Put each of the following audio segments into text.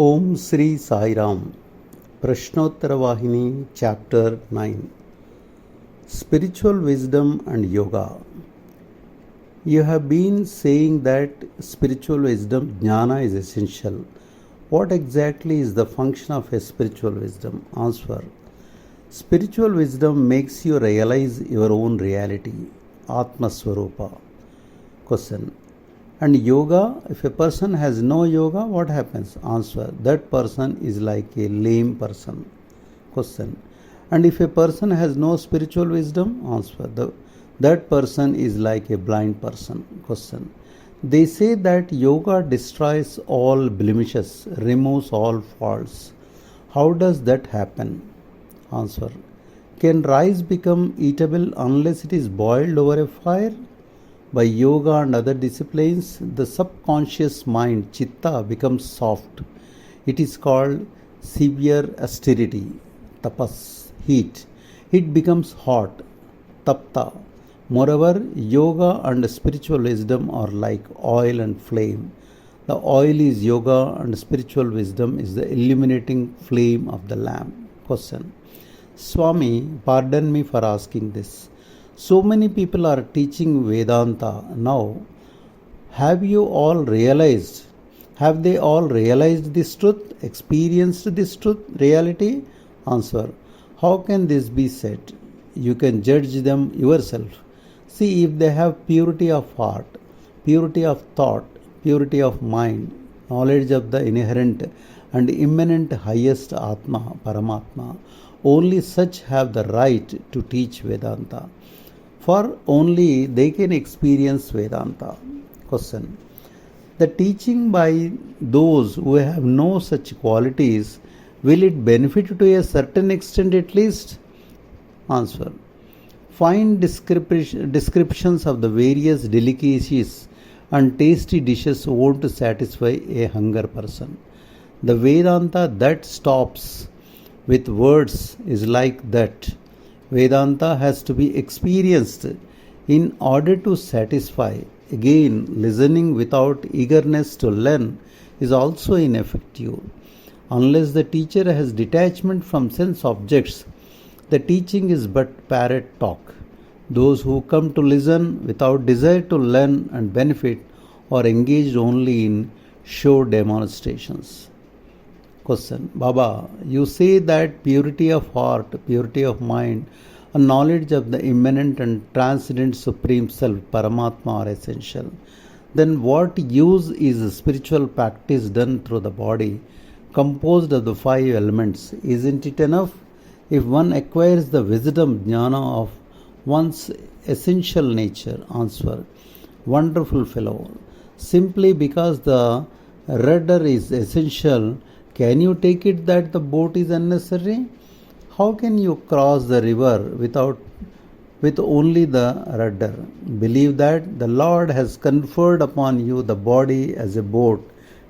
Om Sri Sai Ram. Prasnottara Vahini, Chapter-9. Spiritual Wisdom and Yoga. You have been saying that spiritual wisdom, jnana, is essential. What exactly is the function of a spiritual wisdom? Answer. Spiritual wisdom makes you realize your own reality, Atma Swarupa. Question. And yoga, if a person has no yoga, what happens? Answer. That person is like a lame person. Question. And if a person has no spiritual wisdom? Answer. That person is like a blind person. Question. They say that yoga destroys all blemishes, removes all faults. How does that happen? Answer. Can rice become eatable unless it is boiled over a fire? By yoga and other disciplines, the subconscious mind, chitta, becomes soft. It is called severe austerity, tapas, heat. It becomes hot, tapta. Moreover, yoga and spiritual wisdom are like oil and flame. The oil is yoga and spiritual wisdom is the illuminating flame of the lamp. Question. Swami, pardon me for asking this. So many people are teaching Vedanta now. Have they all realized this truth, experienced this truth, reality? Answer. How can this be said? You can judge them yourself. See if they have purity of heart, purity of thought, purity of mind, knowledge of the inherent and immanent highest Atma, Paramatma. Only such have the right to teach Vedanta. For only they can experience Vedanta. Question. The teaching by those who have no such qualities, will it benefit to a certain extent at least? Answer. Fine descriptions of the various delicacies and tasty dishes won't satisfy a hunger person. The Vedanta that stops with words is like that. Vedanta has to be experienced in order to satisfy. Again, listening without eagerness to learn is also ineffective. Unless the teacher has detachment from sense objects, the teaching is but parrot talk. Those who come to listen without desire to learn and benefit are engaged only in show demonstrations. Question. Baba, you say that purity of heart, purity of mind, and knowledge of the immanent and transcendent Supreme Self, Paramatma, are essential. Then what use is spiritual practice done through the body, composed of the 5 elements? Isn't it enough if one acquires the wisdom, jnana, of one's essential nature? Answer. Wonderful fellow. Simply because the rudder is essential, can you take it that the boat is unnecessary? How can you cross the river with only the rudder? Believe that the Lord has conferred upon you the body as a boat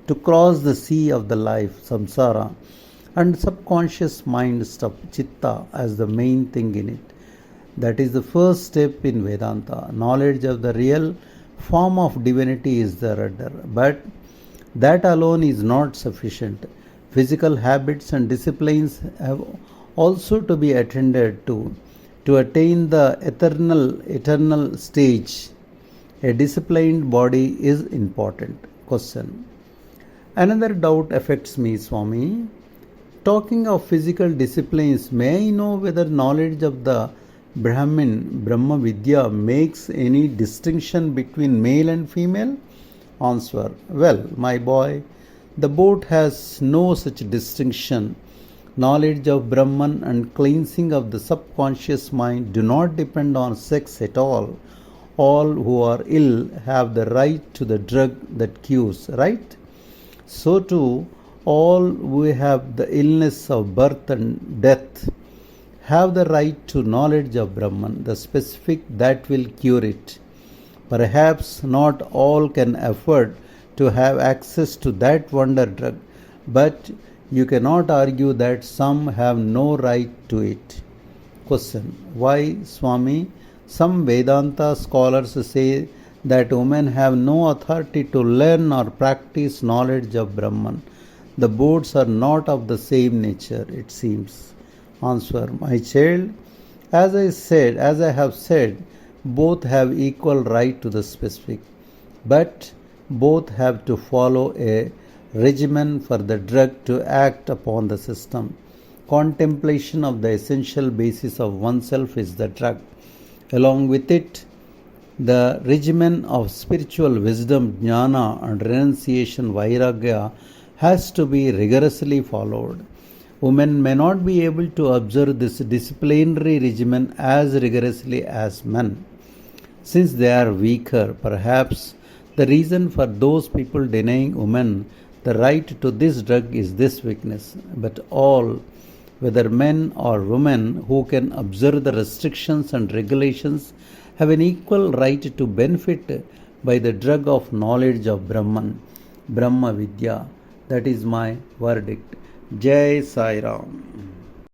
to cross the sea of the life, samsara, and subconscious mind stuff, chitta, as the main thing in it. That is the first step in Vedanta. Knowledge of the real form of divinity is the rudder. But that alone is not sufficient. Physical habits and disciplines have also to be attended to attain the eternal stage. A disciplined body is important. Question. Another doubt affects me, Swami. Talking of physical disciplines, may I know whether knowledge of the Brahma Vidya makes any distinction between male and female? Answer. Well, my boy, the boat has no such distinction. Knowledge of Brahman and cleansing of the subconscious mind do not depend on sex at all. All who are ill have the right to the drug that cures, right? So too, all who have the illness of birth and death have the right to knowledge of Brahman, the specific that will cure it. Perhaps not all can afford to have access to that wonder drug, but you cannot argue that some have no right to it. Question. Why, Swami? Some Vedanta scholars say that women have no authority to learn or practice knowledge of Brahman. The boards are not of the same nature, it seems. Answer. My child, as I have said, both have equal right to the specific, but both have to follow a regimen for the drug to act upon the system. Contemplation of the essential basis of oneself is the drug. Along with it, the regimen of spiritual wisdom, jnana, and renunciation, vairagya, has to be rigorously followed. Women may not be able to observe this disciplinary regimen as rigorously as men, since they are weaker. Perhaps the reason for those people denying women the right to this drug is this weakness. But all, whether men or women, who can observe the restrictions and regulations have an equal right to benefit by the drug of knowledge of Brahman, Brahma Vidya. That is my verdict. Jai Sai Ram.